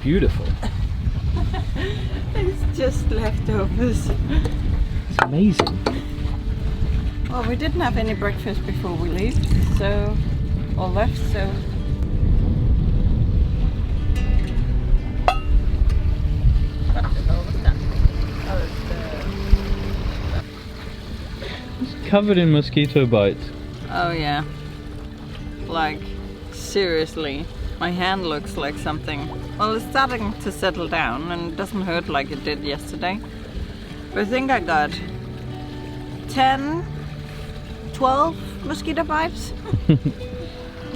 beautiful. It's just leftovers. It's amazing. Well, we didn't have any breakfast before we left, so what the hell was that? It's covered in mosquito bites. Oh yeah. Like, seriously. My hand looks like something. Well, it's starting to settle down and it doesn't hurt like it did yesterday. But I think I got 10, 12 mosquito bites.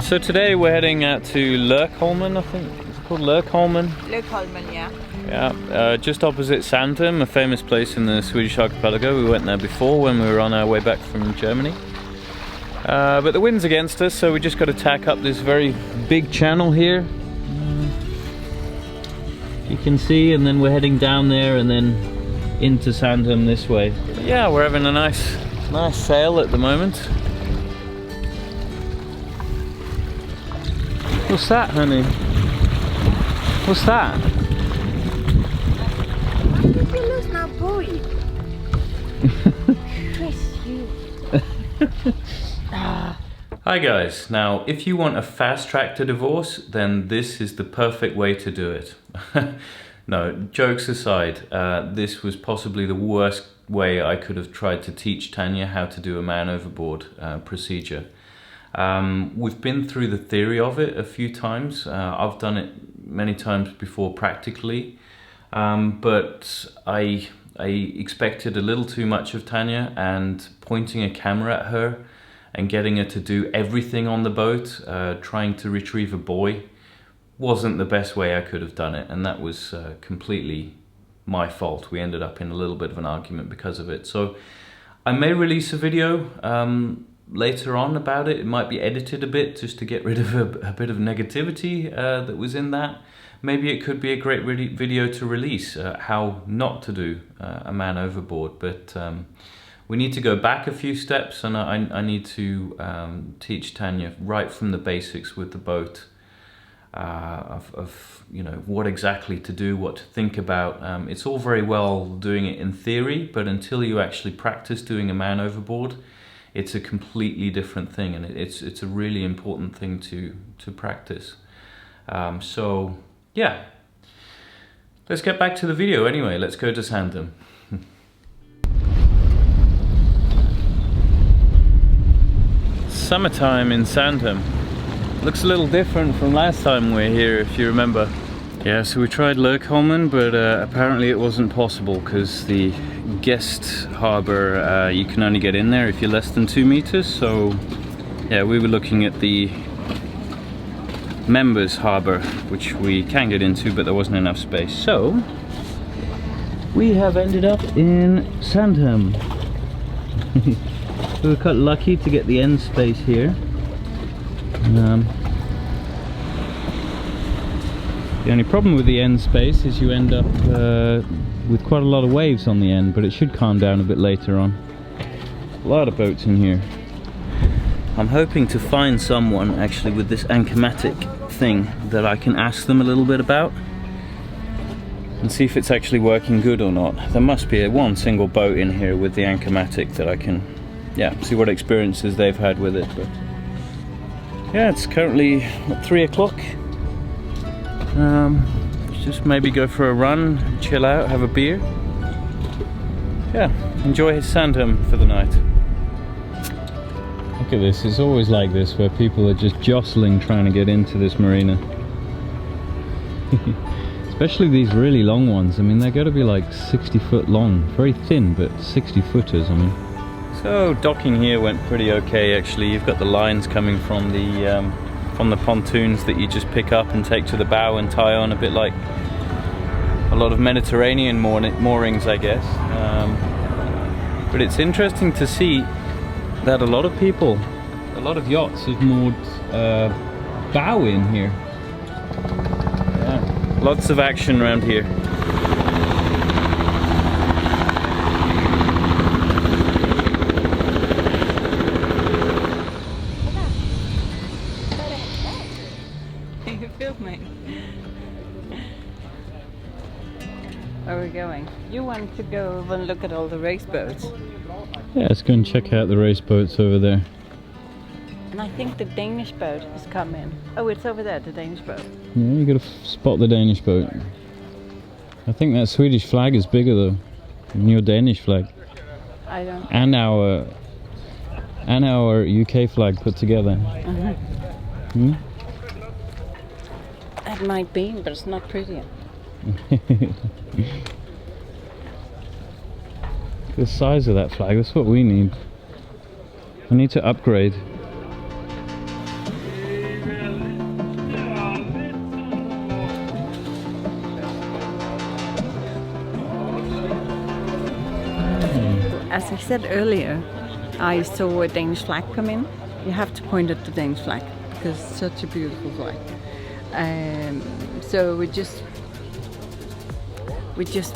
So today we're heading out to Lökholmen, I think. It's called Lökholmen. Lökholmen, yeah. Yeah, just opposite Sandhamn, a famous place in the Swedish archipelago. We went there before when we were on our way back from Germany. But the wind's against us, so we just got to tack up this very big channel here. You can see, and then we're heading down there and then into Sandhamn this way. But yeah, we're having a nice sail at the moment. What's that, honey? What's that? Why did you lose my boy? Chris, you. Hi guys, now if you want a fast track to divorce, then this is the perfect way to do it. No, jokes aside, this was possibly the worst way I could have tried to teach Tanya how to do a man overboard procedure. We've been through the theory of it a few times. I've done it many times before practically, but I expected a little too much of Tanya, and pointing a camera at her and getting her to do everything on the boat, trying to retrieve a buoy, wasn't the best way I could have done it, and that was completely my fault. We ended up in a little bit of an argument because of it. So I may release a video later on about it. It might be edited a bit just to get rid of a bit of negativity that was in that. Maybe it could be a great video to release, how not to do a man overboard, but we need to go back a few steps, and I need to teach Tanya right from the basics with the boat of you know, what exactly to do, what to think about. It's all very well doing it in theory, but until you actually practice doing a man overboard, it's a completely different thing, and it's a really important thing to practice. So yeah, let's get back to the video anyway. Let's go to Sandhamn. Summertime in Sandhamn. Looks a little different from last time we were here, if you remember. Yeah, so we tried Lökholmen, but apparently it wasn't possible because the guest harbour, you can only get in there if you're less than 2 meters. So yeah, we were looking at the members harbour, which we can get into, but there wasn't enough space. So we have ended up in Sandhamn. We were quite lucky to get the end space here. The only problem with the end space is you end up with quite a lot of waves on the end, but it should calm down a bit later on. A lot of boats in here. I'm hoping to find someone actually with this anchormatic thing that I can ask them a little bit about and see if it's actually working good or not. There must be one single boat in here with the anchormatic that I can, yeah, see what experiences they've had with it. But yeah, it's currently at 3 o'clock. Just maybe go for a run, chill out, have a beer. Yeah, enjoy his Sandhamn for the night. Look at this, it's always like this where people are just jostling trying to get into this marina. Especially these really long ones. I mean, they're got to be like 60 foot long. Very thin, but 60 footers, I mean. So docking here went pretty okay actually. You've got the lines coming from the pontoons that you just pick up and take to the bow and tie on, a bit like a lot of Mediterranean moorings, I guess. But it's interesting to see that a lot of yachts have moored bow in here. Yeah, lots of action around here. Where are we going? You want to go and look at all the race boats. Yeah, let's go and check out the race boats over there. And I think the Danish boat has come in. Oh, it's over there, the Danish boat. Yeah, you gotta spot the Danish boat. I think that Swedish flag is bigger though than your Danish flag. I don't. And our UK flag put together. Hmm? That might be, but it's not pretty. The size of that flag, that's what we need. I need to upgrade. As I said earlier, I saw a Danish flag come in. You have to point at the Danish flag because it's such a beautiful flag. So we just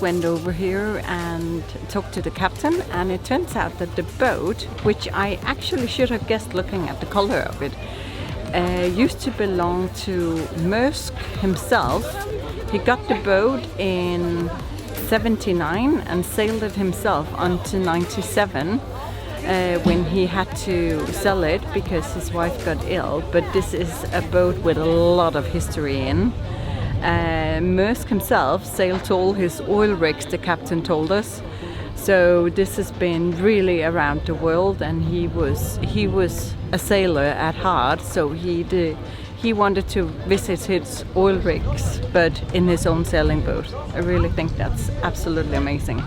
went over here and talked to the captain, and it turns out that the boat, which I actually should have guessed looking at the color of it, used to belong to Maersk himself. He got the boat in 79 and sailed it himself until 97 when he had to sell it because his wife got ill. But this is a boat with a lot of history in. Maersk himself sailed to all his oil rigs, the captain told us. So this has been really around the world, and he was a sailor at heart, so he wanted to visit his oil rigs, but in his own sailing boat. I really think that's absolutely amazing.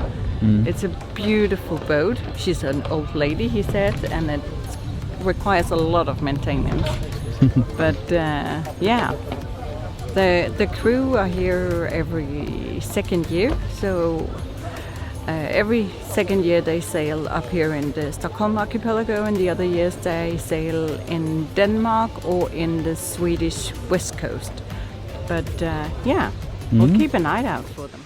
It's a beautiful boat. She's an old lady, he said, and it requires a lot of maintenance. But yeah, the crew are here every second year, so every second year they sail up here in the Stockholm archipelago, and the other years they sail in Denmark or in the Swedish west coast. But yeah, we'll keep an eye out for them.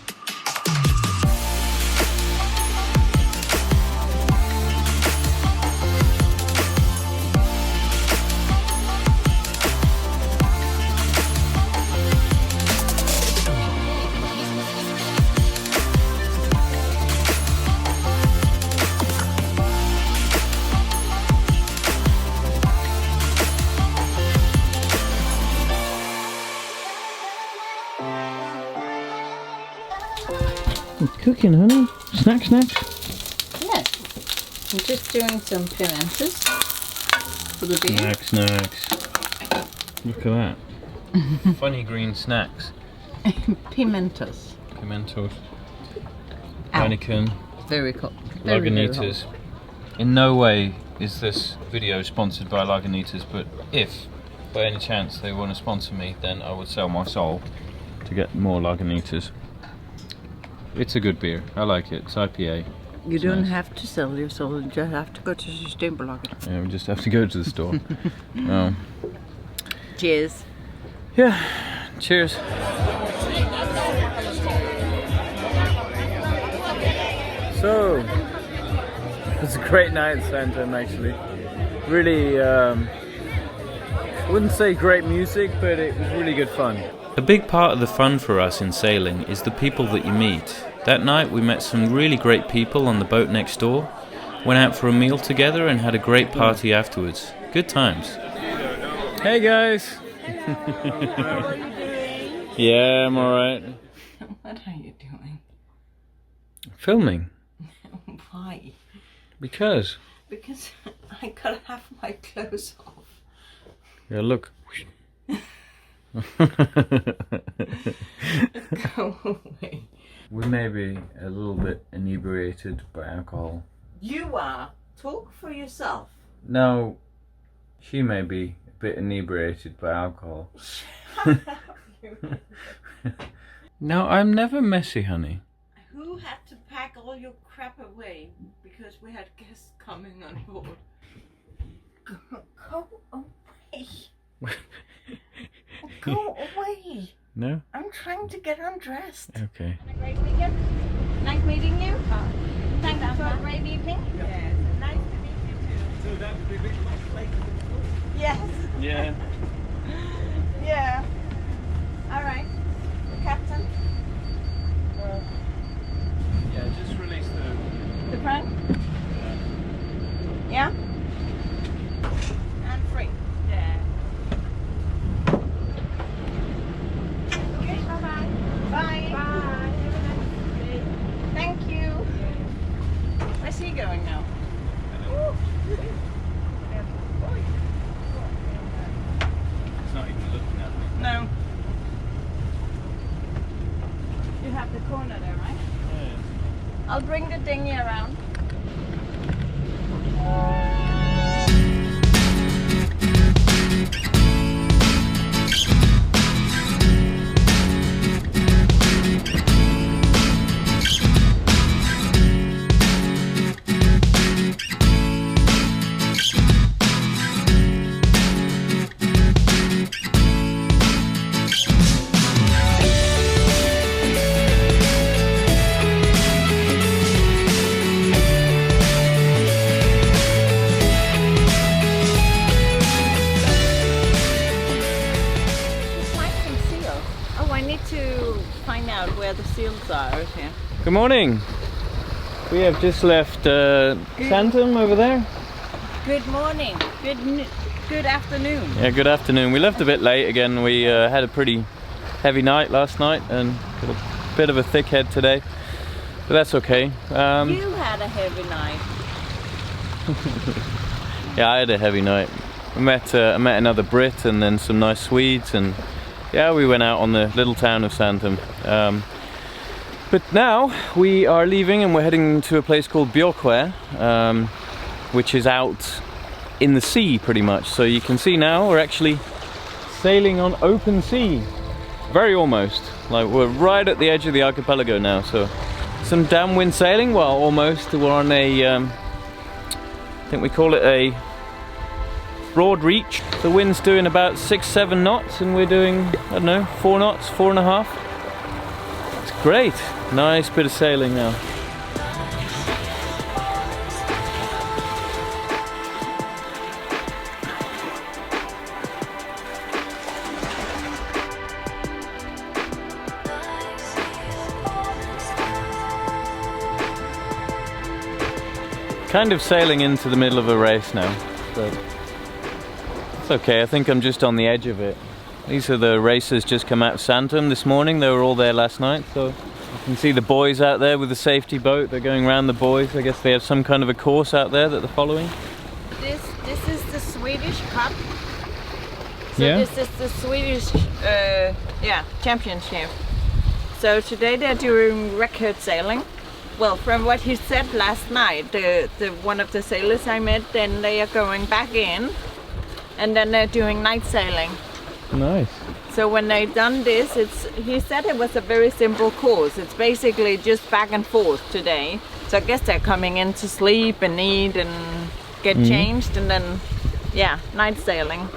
Cooking, honey? Snacks? Yes, I'm just doing some pimentos for the beer. Snacks. Look at that. Funny green snacks. Pimentos. Pimentos. Heineken. Very cool. Lagunitas. In no way is this video sponsored by Lagunitas, but if by any chance they want to sponsor me, then I would sell my soul to get more Lagunitas. It's a good beer. I like it. It's IPA. You don't have to sell your soul. You just have to go to Systembolaget. Yeah, we just have to go to the store. Oh. Cheers. Yeah. Cheers. So, it's a great night at Sandhamn actually. Really, I wouldn't say great music, but it was really good fun. A big part of the fun for us in sailing is the people that you meet. That night we met some really great people on the boat next door, went out for a meal together and had a great party afterwards. Good times. Hey guys! How are you doing? Yeah, I'm alright. What are you doing? Filming. Why? Because I gotta have my clothes off. Yeah, look. Go away. We may be a little bit inebriated by alcohol. You are. Talk for yourself. No, she may be a bit inebriated by alcohol. Shut up, No, I'm never messy, honey. Who had to pack all your crap away because we had guests coming on board? Go away. Go away. No? I'm trying to get undressed. Okay. A great weekend. Nice meeting you. Thanks for a great evening. Yes, nice to meet you too. So that would be a bit much later than Yes. Yeah. Yeah. All right. Captain. corner there, right? I'll bring the dinghy around. Here. Good morning. We have just left Sandhamn over there. Good morning. Good afternoon. Yeah, good afternoon. We left a bit late again. We had a pretty heavy night last night and got a bit of a thick head today, but that's okay. You had a heavy night. Yeah, I had a heavy night. I met another Brit and then some nice Swedes, and yeah, we went out on the little town of Sandhamn. But now we are leaving and we're heading to a place called Björkö, which is out in the sea pretty much. So you can see now we're actually sailing on open sea. Very almost. Like we're right at the edge of the archipelago now. So some downwind sailing, well almost. We're on a, I think we call it a broad reach. The wind's doing about 6-7 knots and we're doing, I don't know, 4 knots, 4.5. It's great. Nice bit of sailing now. Kind of sailing into the middle of a race now, but it's okay. I think I'm just on the edge of it. These are the racers just come out of Sandhamn this morning. They were all there last night, so you can see the boys out there with the safety boat. They're going around the buoys. I guess they have some kind of a course out there that they're following. This is the Swedish Cup. So yeah. This is the Swedish Championship. So today they're doing record sailing. Well, from what he said last night, the one of the sailors I met, then they are going back in, and then they're doing night sailing. Nice. So when they've done this, he said it was a very simple course. It's basically just back and forth today. So I guess they're coming in to sleep and eat and get changed, and then, yeah, night sailing.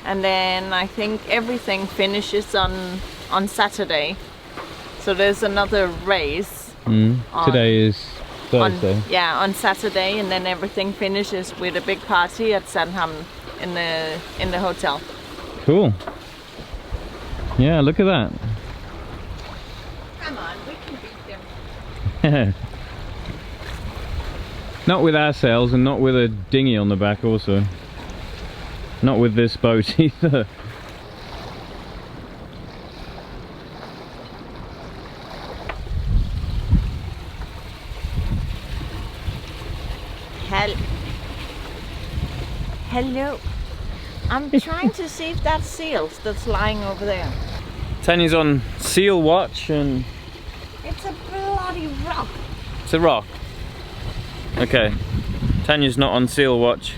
And then I think everything finishes on Saturday. So there's another race. Today is Thursday. On Saturday, and then everything finishes with a big party at Sandhamn in the hotel. Cool. Yeah, look at that. Come on, we can beat them. Not with our sails and not with a dinghy on the back also. Not with this boat either. Hello. I'm trying to see if that's seals that's lying over there. Tanya's on seal watch and... It's a bloody rock. It's a rock. Okay. Tanya's not on seal watch.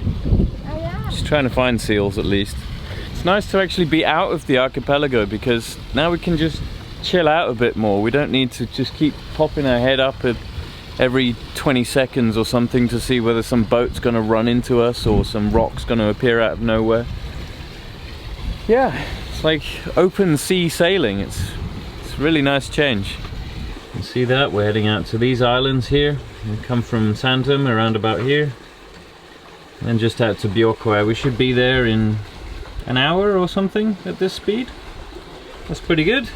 I am. She's trying to find seals at least. It's nice to actually be out of the archipelago because now we can just chill out a bit more. We don't need to just keep popping our head up at every 20 seconds or something to see whether some boat's going to run into us or some rock's going to appear out of nowhere. Yeah, it's like open sea sailing. It's a really nice change. You can see that we're heading out to these islands here. We come from Sandhamn around about here, and then just out to Björkö. We should be there in an hour or something at this speed. That's pretty good.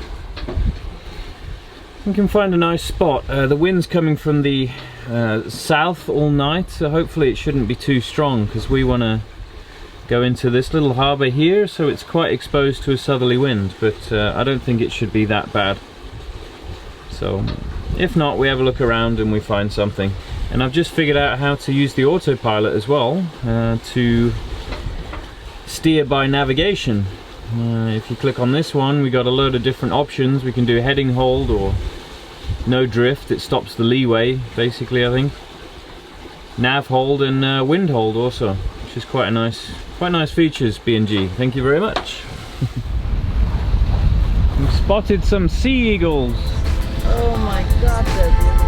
We can find a nice spot. The wind's coming from the south all night, so hopefully it shouldn't be too strong because we want to go into this little harbour here, so it's quite exposed to a southerly wind, but I don't think it should be that bad. So if not, we have a look around and we find something. And I've just figured out how to use the autopilot as well to steer by navigation. If you click on this one, we got a load of different options. We can do heading hold or no drift, it stops the leeway basically, I think. Nav hold and wind hold also, which is quite nice features, B&G. Thank you very much. We've spotted some sea eagles. Oh my god, they're beautiful.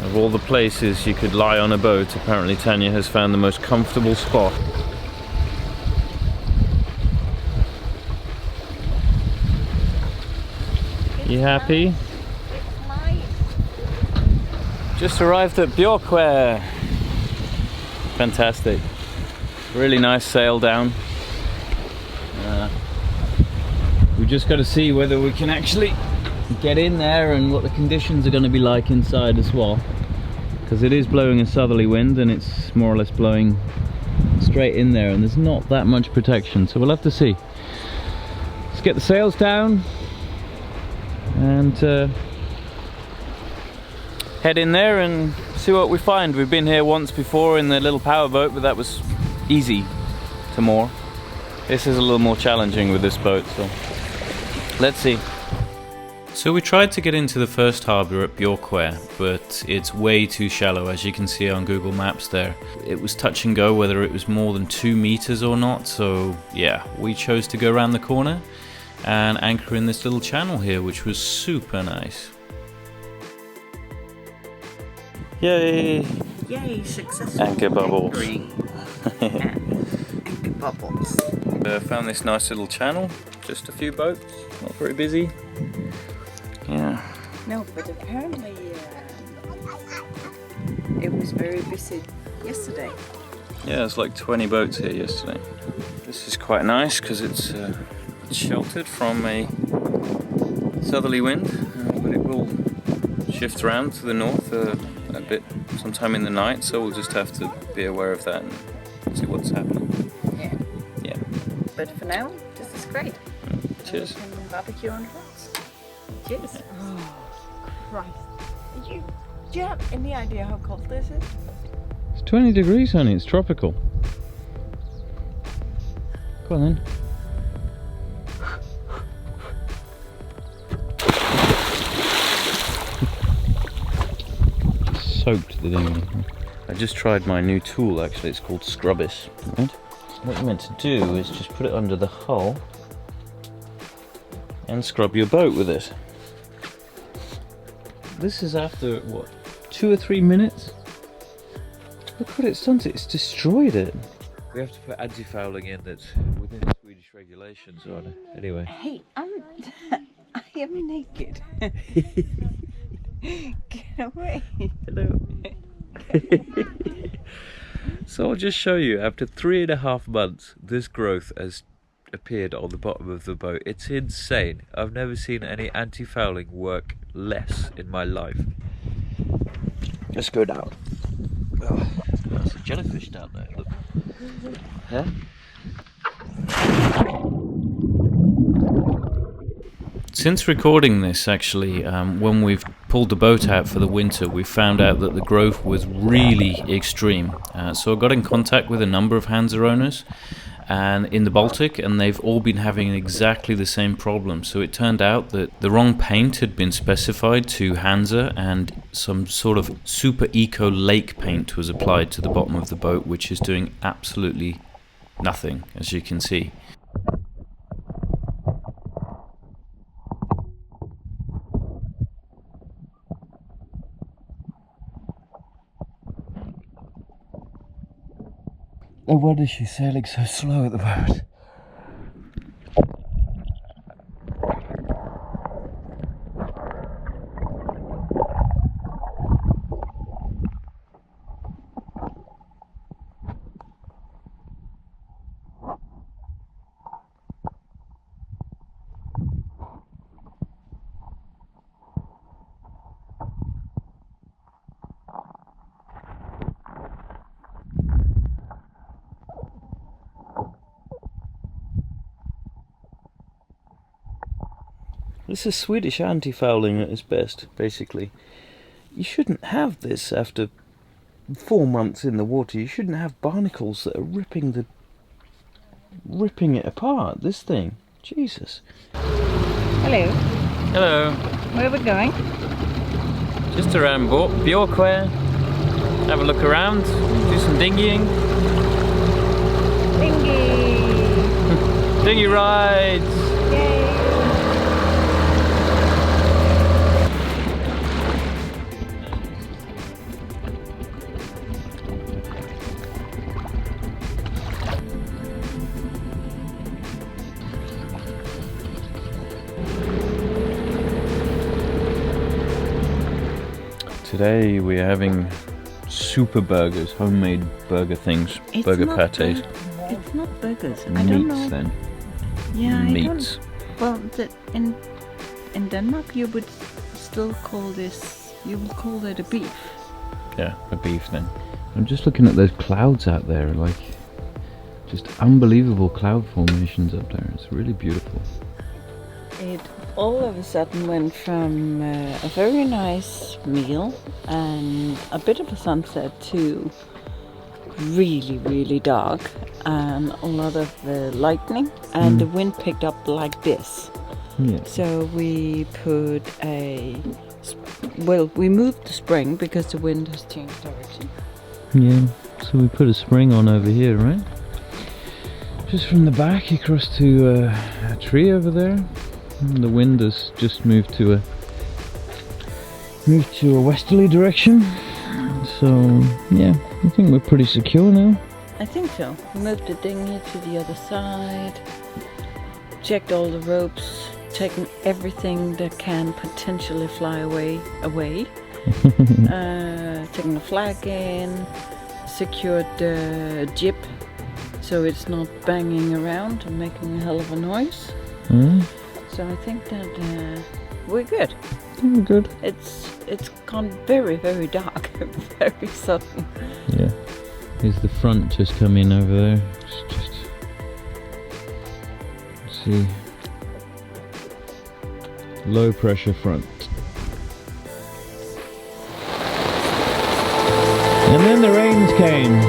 Of all the places you could lie on a boat, apparently Tanya has found the most comfortable spot. You happy? It's nice. Just arrived at Björkskär. Fantastic. Really nice sail down. We just got to see whether we can actually get in there and what the conditions are going to be like inside as well. Because it is blowing a southerly wind and it's more or less blowing straight in there and there's not that much protection, so we'll have to see. Let's get the sails down and head in there and see what we find. We've been here once before in the little power boat, but that was easy to moor. This is a little more challenging with this boat, so let's see. So we tried to get into the first harbour at Björkö, but it's way too shallow, as you can see on Google Maps there. It was touch and go whether it was more than 2 meters or not, so yeah, we chose to go around the corner and anchor in this little channel here, which was super nice. Yay! Yay, successful. Anchor bubbles. Anchor bubbles. Found this nice little channel, just a few boats, not very busy. Yeah. No, but apparently it was very busy yesterday. Yeah, it's like 20 boats here yesterday. This is quite nice because it's sheltered from a southerly wind, but it will shift around to the north a bit sometime in the night, so we'll just have to be aware of that and see what's happening. Yeah. Yeah. But for now, this is great. Cheers. We can barbecue on the rocks. Cheers. Oh, Christ. Do you have any idea how cold this is? It's 20 degrees, honey. It's tropical. Go on then. Soaked the thing. I just tried my new tool, actually. It's called Scrubbis. Right? What you're meant to do is just put it under the hull and scrub your boat with it. This is after, what, 2 or 3 minutes? Look what it's done to it, it's destroyed it. We have to put anti-fouling in that's within the Swedish regulations on it. Anyway. Hey, I am naked. Get away. Hello. So I'll just show you, after 3.5 months, this growth has appeared on the bottom of the boat. It's insane. I've never seen any anti-fouling work less in my life. Let's go down. Oh, there's a jellyfish down there, look. Huh? Since recording this, actually, when we've pulled the boat out for the winter, we found out that the growth was really extreme. So I got in contact with a number of Hansa owners and in the Baltic, and they've all been having exactly the same problem. So it turned out that the wrong paint had been specified to Hansa, and some sort of super eco lake paint was applied to the bottom of the boat, which is doing absolutely nothing, as you can see. No wonder she's sailing so slow at the moment. This is Swedish anti-fauling at its best, basically. You shouldn't have this after 4 months in the water. You shouldn't have barnacles that are ripping it apart, this thing. Jesus. Hello. Hello. Where are we going? Just around Björkö. Have a look around, do some dinghying. Dinghy! Dinghy rides! Yay! Today we're having super burgers, homemade burger things, burger pates. It's not burgers. I don't know. Meats then. Yeah, Meats. Well, in Denmark you would still call this. You would call that a beef. Yeah, a beef then. I'm just looking at those clouds out there, like just unbelievable cloud formations up there. It's really beautiful. It all of a sudden went from a very nice meal and a bit of a sunset to really, really dark and a lot of lightning, and the wind picked up like this. Yeah. So we put we moved the spring because the wind has changed direction. Yeah, so we put a spring on over here, right? Just from the back across to a tree over there. And the wind has just moved to a westerly direction. So yeah, I think we're pretty secure now. I think so. We moved the dinghy to the other side, checked all the ropes, taken everything that can potentially fly away, taken the flag in, secured the jib so it's not banging around and making a hell of a noise. So I think that we're good. We're good. It's gone very, very dark, very sudden. Yeah. Here's the front just come in over there. Just let's see. Low pressure front. And then the rains came.